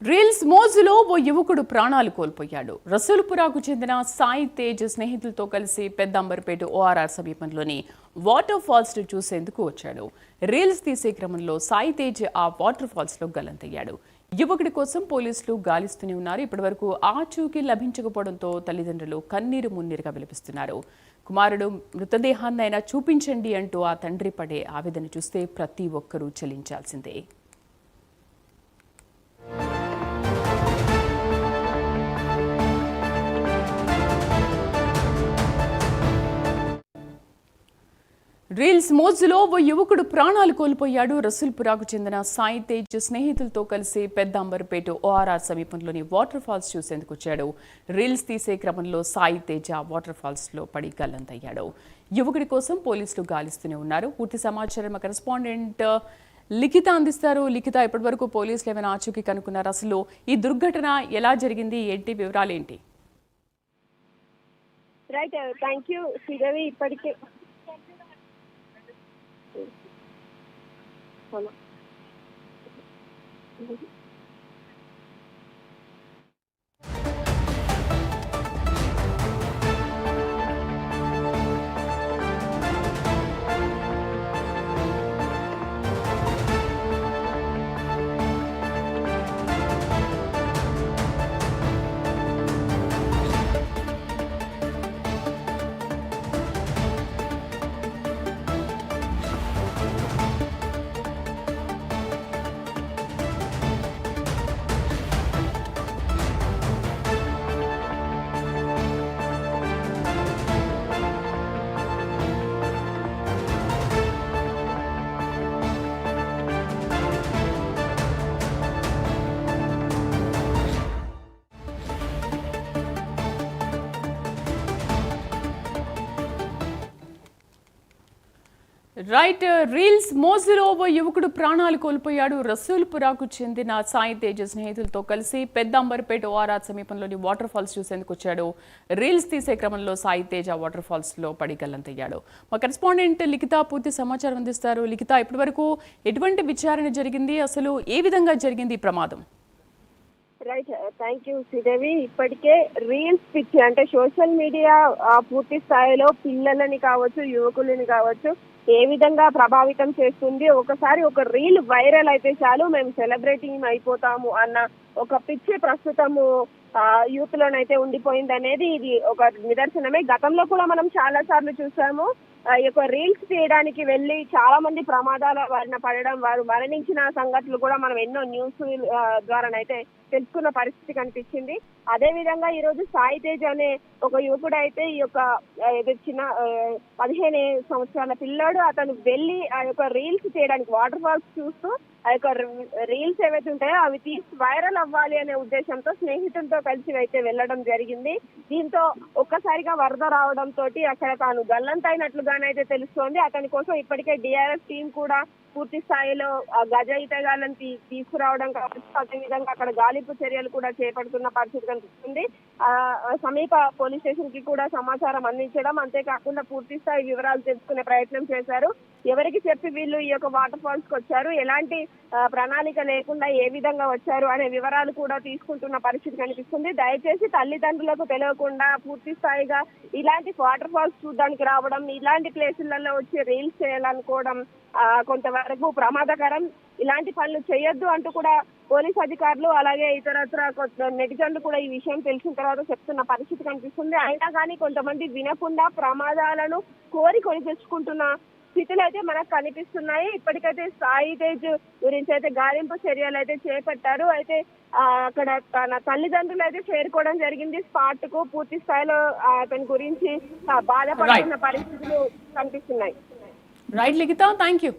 Reels మోజులో ఓ యువకుడు ప్రాణాలు కోల్పోయాడు. రసూలుపురాకు చెందిన సాయి తేజ్ స్నేహితులతో కలిసి పెద్దంబర్పేట ఓఆర్ఆర్ సమీపంలోని వాటర్ ఫాల్స్ ను చూసేందుకు వచ్చాడు. రీల్స్ తీసే క్రమంలో సాయి తేజ్ ఆ వాటర్ ఫాల్స్ లో గల్లంతయ్యాడు. యువకుడి కోసం పోలీసులు గాలిస్తూనే ఉన్నారు. ఇప్పటివరకు ఆచూకీ లభించకపోవడంతో తల్లిదండ్రులు కన్నీరు మున్నీరుగా విలపిస్తున్నారు. కుమారుడు మృతదేహాన్నైనా చూపించండి అంటూ ఆ తండ్రి పడే ఆవేదన చూస్తే ప్రతి ఒక్కరూ చెల్లించాల్సిందే. రీల్స్ మోజులో ఓ యువకుడు ప్రాణాలు కోల్పోయాడు. రసూల్పురాకు చెందిన సాయి తేజ్ స్నేహితులతో కలిసి పెద్దంబర్పేట ఓఆర్ఆర్ సమీపంలోని వాటర్ ఫాల్స్ చూసేందుకు వచ్చాడు. రీల్స్ తీసే క్రమంలో సాయి తేజ్ ఆ వాటర్ ఫాల్స్ లో పడి గల్లంతయ్యాడు. యువకుడి కోసం పోలీసులు గాలిస్తూనే ఉన్నారు. పూర్తి సమాచారం మా కరెస్పాండెంట్ లిఖిత అందిస్తారు. లిఖిత, ఇప్పటి వరకు పోలీసులు ఏమైనా ఆచూకీ కనుక్కున్నారు? అసలు ఈ దుర్ఘటన ఎలా జరిగింది, ఏంటి వివరాలు ఏంటి? Right, thank you Sridevi. ఇప్పటికే రైట్, రీల్స్ మోజులో ఓ యువకుడు ప్రాణాలు కోల్పోయాడు. రసూల్పురాకు చెందిన సాయి తేజ్ స్నేహితులతో కలిసి పెద్దంబర్పేట ఓఆర్ఆర్ సమీపంలోని వాటర్ ఫాల్స్ చూసేందుకు వచ్చాడు. రీల్స్ తీసే క్రమంలో సాయి తేజ్ ఆ వాటర్ ఫాల్స్ లో పడి గల్లంతయ్యాడు. మా కరెస్పాండెంట్ లిఖిత పూర్తి సమాచారం అందిస్తారు. లిఖిత, ఇప్పటి వరకు ఎటువంటి విచారణ జరిగింది, అసలు ఏ విధంగా జరిగింది ఈ ప్రమాదం? Right, thank you Sridevi. ఇప్పటికే రీల్స్ పిచ్చి అంటే సోషల్ మీడియా పూర్తి స్థాయిలో పిల్లలని కావచ్చు, యువకులని కావచ్చు ఏ విధంగా ప్రభావితం చేస్తుంది. ఒకసారి ఒక రీల్ వైరల్ అయితే చాలు మేము సెలబ్రిటీ అయిపోతాము అన్న ఒక పిచ్చి ప్రస్తుతము యూత్ లోనైతే ఉండిపోయింది అనేది ఇది ఒక నిదర్శనమే. గతంలో కూడా మనం చాలా సార్లు చూసాము. ఈ యొక్క రీల్స్ తీయడానికి వెళ్ళి చాలా మంది ప్రమాదాల బారిన పడడం, వారు మరణించిన సంఘటనలు కూడా మనం ఎన్నో న్యూస్ ద్వారానైతే తెలుసుకున్న పరిస్థితి కనిపించింది. అదే విధంగా ఈ రోజు సాయి తేజ్ అనే ఒక యువకుడు అయితే ఈ యొక్క చిన్న 15 సంవత్సరాల పిల్లాడు అతను వెళ్ళి ఆ యొక్క రీల్స్ చేయడానికి వాటర్ ఫాల్స్ చూస్తూ ఆ యొక్క రీల్స్ ఏవైతే ఉంటాయో అవి తీసి వైరల్ అవ్వాలి అనే ఉద్దేశంతో స్నేహితులతో కలిసి అయితే వెళ్ళడం జరిగింది. దీంతో ఒక్కసారిగా వరద రావడంతో అక్కడ తాను గల్లంతైనట్లుగానైతే తెలుస్తోంది. అతని కోసం ఇప్పటికే డిఆర్ఎఫ్ టీం కూడా పూర్తి స్థాయిలో గజ ఈతగాళ్ళని తీసుకురావడం కావచ్చు, అదేవిధంగా అక్కడ గాలింపు చర్యలు కూడా చేపడుతున్న పరిస్థితి కనిపిస్తుంది. సమీప పోలీస్ స్టేషన్ కి కూడా సమాచారం అందించడం, అంతేకాకుండా పూర్తి స్థాయి వివరాలు తెలుసుకునే ప్రయత్నం చేశారు. ఎవరికి చెప్పి వీళ్ళు ఈ యొక్క వాటర్ ఫాల్స్ కి వచ్చారు, ఎలాంటి ప్రణాళిక లేకుండా ఏ విధంగా వచ్చారు అనే వివరాలు కూడా తీసుకుంటున్న పరిస్థితి కనిపిస్తుంది. దయచేసి తల్లిదండ్రులకు తెలియకుండా పూర్తి స్థాయిగా ఇలాంటి వాటర్ ఫాల్స్ చూడడానికి రావడం, ఇలాంటి ప్లేసులలో వచ్చి రీల్స్ చేయాలనుకోవడం కొంతవరకు ప్రమాదకరం. ఇలాంటి పనులు చేయొద్దు అంటూ కూడా పోలీస్ అధికారులు అలాగే ఇతరత్ర నెటిజన్లు కూడా ఈ విషయం తెలిసిన తర్వాత చెప్తున్న పరిస్థితి కనిపిస్తుంది. అయినా కానీ కొంతమంది వినకుండా ప్రమాదాలను కోరి కొని తెచ్చుకుంటున్న స్థితులు అయితే మనకు కనిపిస్తున్నాయి. ఇప్పటికైతే సాయి తేజ్ గురించి అయితే గాలింపు చర్యలు అయితే చేపట్టారు. అయితే అక్కడ తన తల్లిదండ్రులు అయితే చేరుకోవడం జరిగింది స్పాట్ కు. పూర్తి స్థాయిలో అతని గురించి బాధపడుతున్న పరిస్థితులు కనిపిస్తున్నాయి. Right Likhita, thank you.